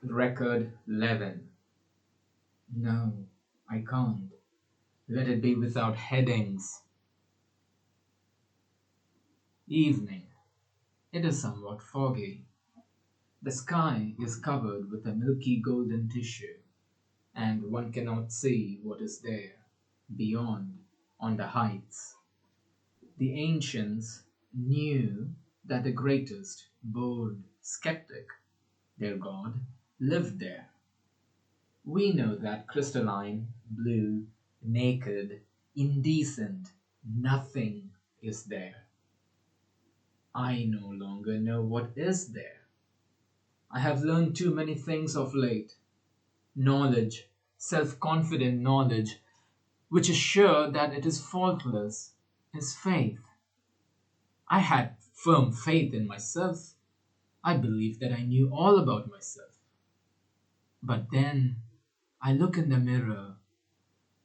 Record 11. No, I can't. Let it be without headings. Evening. It is somewhat foggy. The sky is covered with a milky golden tissue, and one cannot see what is there, beyond, on the heights. The ancients knew that the greatest, bored skeptic, their god, lived there. We know that crystalline, blue, naked, indecent, nothing is there. I no longer know what is there. I have learned too many things of late. Knowledge, self-confident knowledge, which is sure that it is faultless, is faith. I had firm faith in myself. I believed that I knew all about myself. But then I look in the mirror,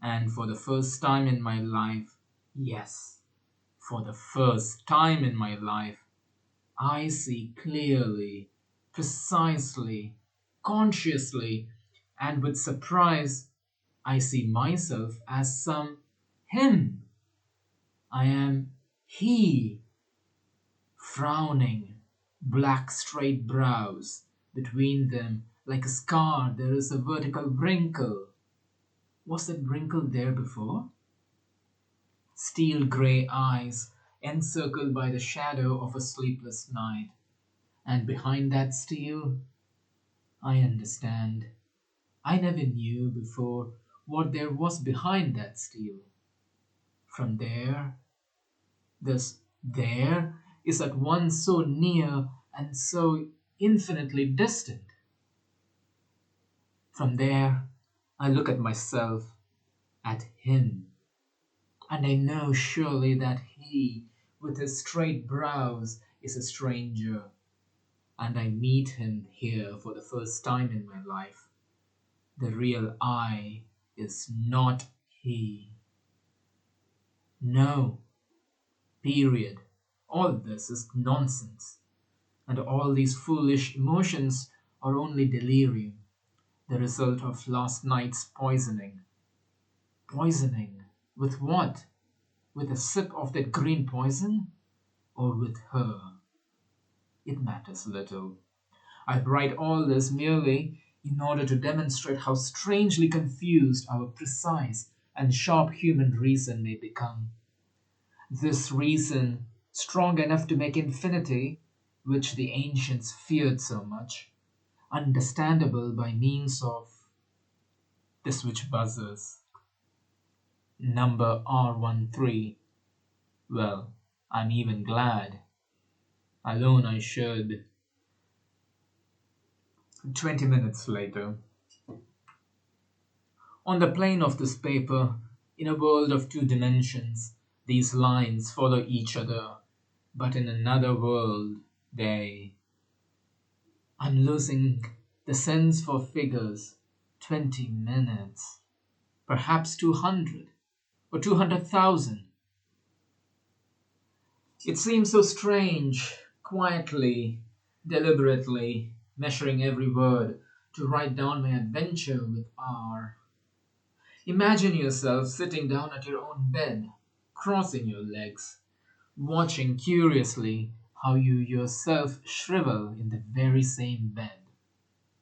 and for the first time in my life, yes, for the first time in my life, I see clearly, precisely, consciously, and with surprise, I see myself as some him. I am he, frowning, black straight brows. Between them, like a scar, there is a vertical wrinkle. Was that wrinkle there before? Steel grey eyes, encircled by the shadow of a sleepless night. And behind that steel, I understand. I never knew before what there was behind that steel. From there, this there is at once so near and so infinitely distant. From there, I look at myself, at him, and I know surely that he, with his straight brows, is a stranger, and I meet him here for the first time in my life. The real I is not he. No, period. All this is nonsense, and all these foolish emotions are only delirium, the result of last night's poisoning. Poisoning? With what? With a sip of that green poison? Or with her? It matters little. I write all this merely in order to demonstrate how strangely confused our precise and sharp human reason may become. This reason, strong enough to make infinity, which the ancients feared so much, understandable by means of this which buzzes. Number R13. Well, I'm even glad. Alone I should. 20 minutes later. On the plane of this paper, in a world of two dimensions, these lines follow each other, but in another world, they. I'm losing the sense for figures. 20 minutes. Perhaps 200 or 200,000. It seems so strange, quietly, deliberately, measuring every word, to write down my adventure with R. Imagine yourself sitting down at your own bed, crossing your legs, watching curiously how you yourself shrivel in the very same bed.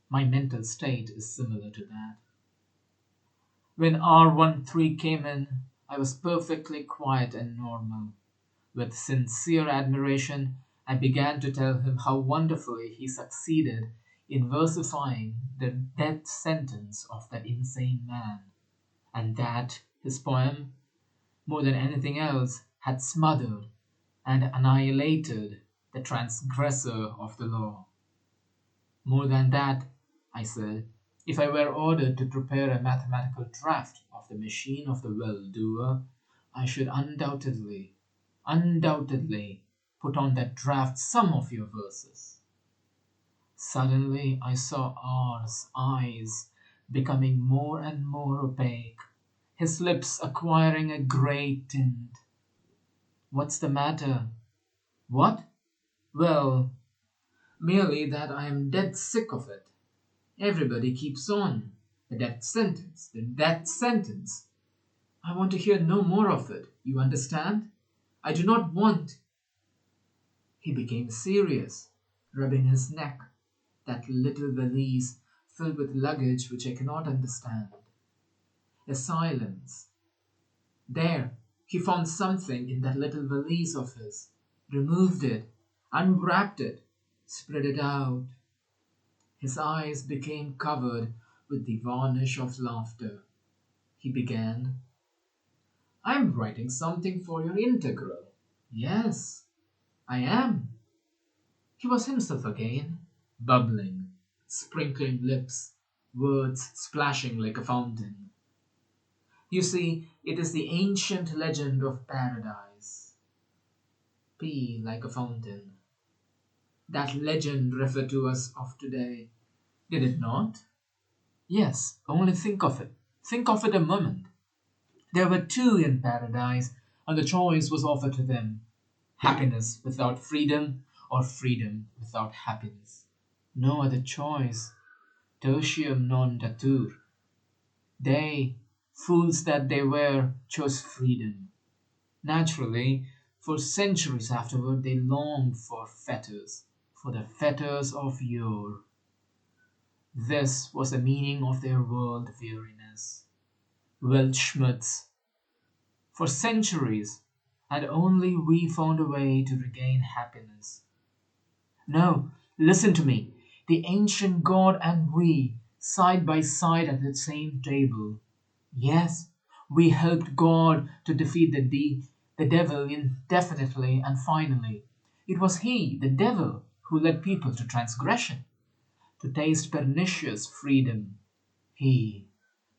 My mental state is similar to that. When R13 came in, I was perfectly quiet and normal. With sincere admiration, I began to tell him how wonderfully he succeeded in versifying the death sentence of that insane man, and that his poem, more than anything else, had smothered and annihilated the transgressor of the law. More than that, I said, if I were ordered to prepare a mathematical draft of the machine of the well-doer, I should undoubtedly put on that draft some of your verses. Suddenly I saw R's eyes becoming more and more opaque, his lips acquiring a grey tint. What's the matter? What? Well, merely that I am dead sick of it. Everybody keeps on. The death sentence, the death sentence. I want to hear no more of it. You understand? I do not want. He became serious, rubbing his neck, that little valise filled with luggage which I cannot understand. A silence. There, he found something in that little valise of his, removed it, unwrapped it, spread it out. His eyes became covered with the varnish of laughter. He began, I am writing something for your integral. Yes, I am. He was himself again, bubbling, sprinkling lips, words splashing like a fountain. You see, it is the ancient legend of paradise. P like a fountain. That legend referred to us of today, did it not? Yes, only think of it. Think of it a moment. There were two in paradise, and the choice was offered to them happiness without freedom, or freedom without happiness. No other choice. Tertium non datur. They, fools that they were, chose freedom. Naturally, for centuries afterward, they longed for the fetters of yore. This was the meaning of their world weariness. Weltschmerz. For centuries, and only we found a way to regain happiness. No, listen to me. The ancient God and we, side by side at the same table. Yes, we helped God to defeat the devil indefinitely and finally. It was he, the devil, who led people to transgression, to taste pernicious freedom. He,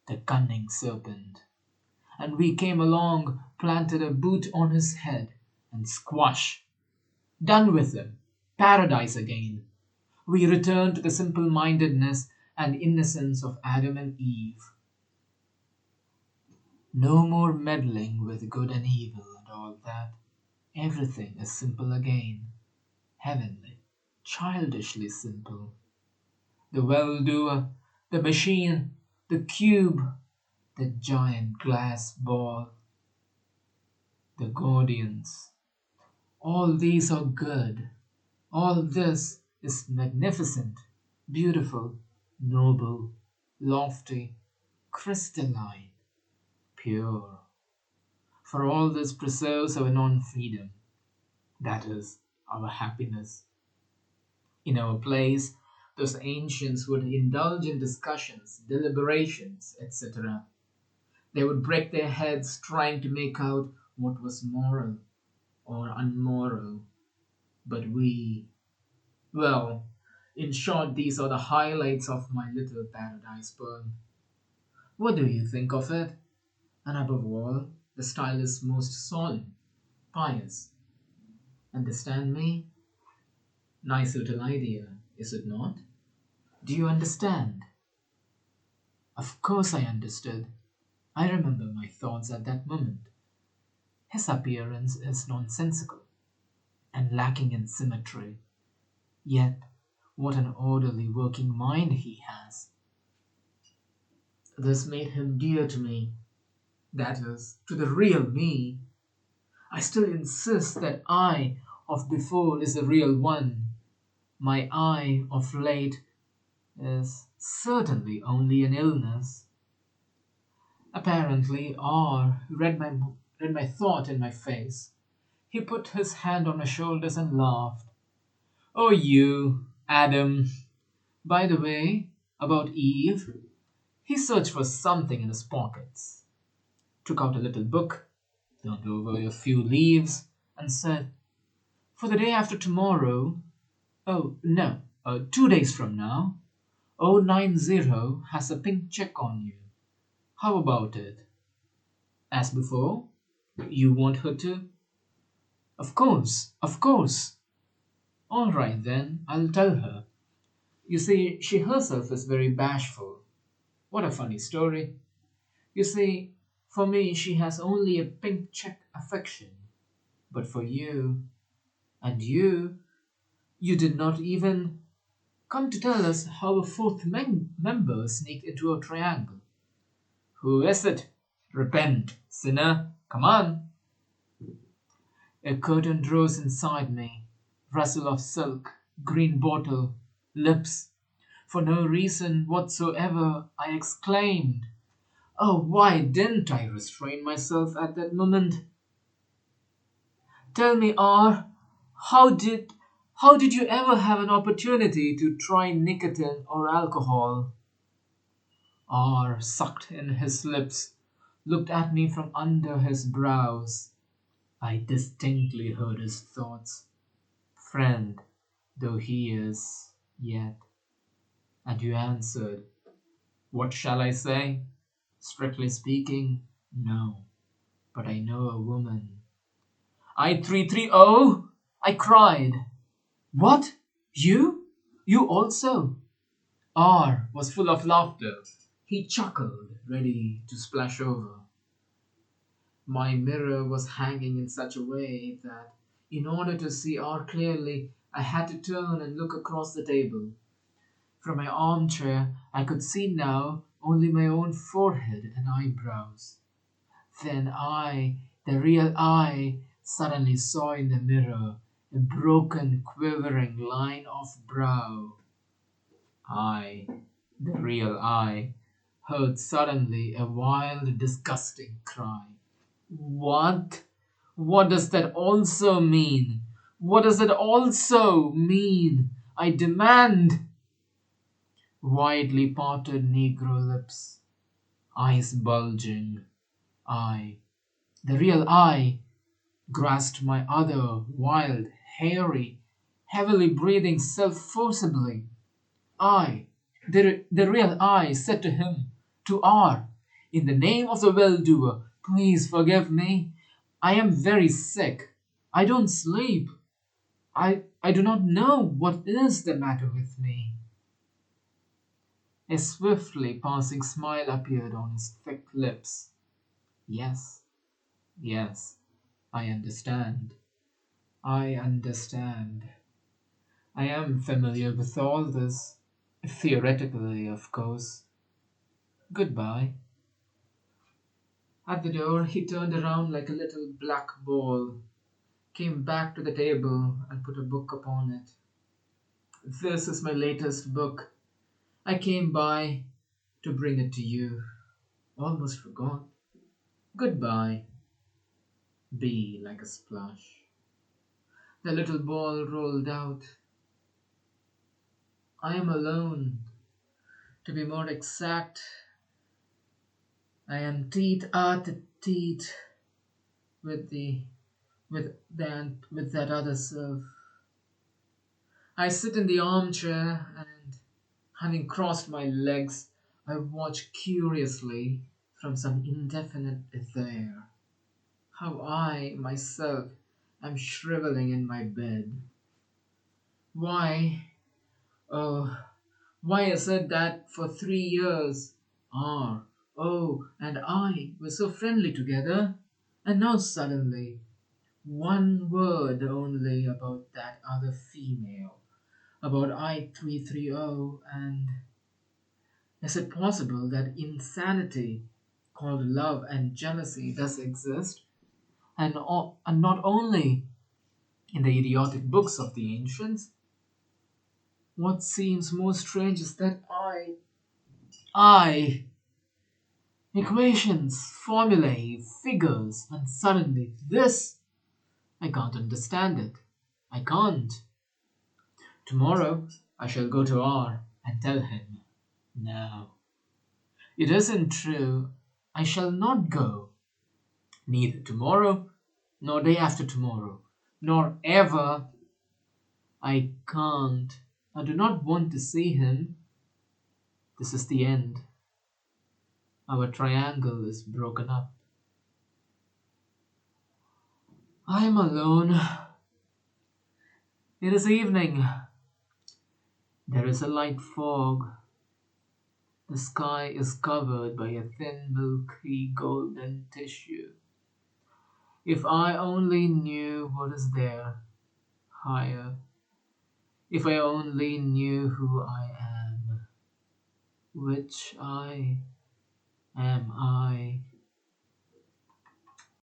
the cunning serpent. And we came along, planted a boot on his head, and squash. Done with him. Paradise again. We return to the simple mindedness and innocence of Adam and Eve. No more meddling with good and evil and all that. Everything is simple again. Heavenly, childishly simple. The well-doer, the machine, the cube, the giant glass ball, the guardians. All these are good. All this is magnificent, beautiful, noble, lofty, crystalline, pure. For all this preserves our non-freedom, that is, our happiness. In our place, those ancients would indulge in discussions, deliberations, etc. They would break their heads trying to make out what was moral or unmoral. But we, well, in short, these are the highlights of my little paradise poem. What do you think of it? And above all, the style is most solemn, pious. Understand me? Nice little idea, is it not? Do you understand? Of course I understood. I remember my thoughts at that moment. His appearance is nonsensical and lacking in symmetry. Yet, what an orderly working mind he has. This made him dear to me. That is, to the real me. I still insist that I of before is the real one. My I of late is certainly only an illness. Apparently, R read my thought in my face. He put his hand on my shoulders and laughed. Oh, you, Adam. By the way, about Eve, he searched for something in his pockets, took out a little book, turned over a few leaves, and said, For the day after tomorrow, oh, no, 2 days from now, 090 has a pink check on you. How about it? As before, you want her to? Of course, of course. All right then, I'll tell her. You see, she herself is very bashful. What a funny story. You see, for me, she has only a pink check affection. But for you, and you did not even. come to tell us how a fourth member sneaked into a triangle. Who is it? Repent, sinner, come on. A curtain rose inside me, rustle of silk, green bottle, lips. For no reason whatsoever, I exclaimed, "Oh, why didn't I restrain myself at that moment? Tell me, R, how did you ever have an opportunity to try nicotine or alcohol?" R sucked in his lips, looked at me from under his brows. I distinctly heard his thoughts, friend though he is yet. And you answered, "What shall I say? Strictly speaking, no. But I know a woman." "I-330!" I cried. "What? You? You also?" R was full of laughter. He chuckled, ready to splash over. My mirror was hanging in such a way that, in order to see R clearly, I had to turn and look across the table. From my armchair, I could see now only my own forehead and eyebrows. Then I, the real I, suddenly saw in the mirror a broken, quivering line of brow. I, the real I, heard suddenly a wild, disgusting cry. What? What does that also mean? What does it also mean? I demand. Widely parted negro lips, eyes bulging. I, the real I, grasped my other, wild, hairy, heavily breathing self forcibly. I, the real I, said to him, to R, "In the name of the well-doer, please forgive me. I am very sick. I don't sleep. I do not know what is the matter with me." A swiftly passing smile appeared on his thick lips. "Yes, yes, I understand. I understand. I am familiar with all this. Theoretically, of course. Goodbye." At the door, he turned around like a little black ball, came back to the table, and put a book upon it. "This is my latest book. I came by to bring it to you. Almost forgot. Goodbye." Be like a splash. The little ball rolled out. I am alone. To be more exact, I am teeth are to teeth with with that other self. I sit in the armchair and, having crossed my legs, I watch curiously from some indefinite ether how I myself am shriveling in my bed. Why, oh, why is it that for 3 years R, O, and I were so friendly together, and now suddenly one word only about that other female, about I-330, and is it possible that insanity called love and jealousy does exist, and not only in the idiotic books of the ancients? What seems more strange is that I, equations, formulae, figures, and suddenly this, I can't understand it. I can't. Tomorrow I shall go to R and tell him. No, it isn't true. I shall not go. Neither tomorrow, nor day after tomorrow, nor ever. I can't. I do not want to see him. This is the end. Our triangle is broken up. I am alone. It is evening. There is a light fog. The sky is covered by a thin, milky, golden tissue. If I only knew what is there, higher, If I only knew who I am, which I am I?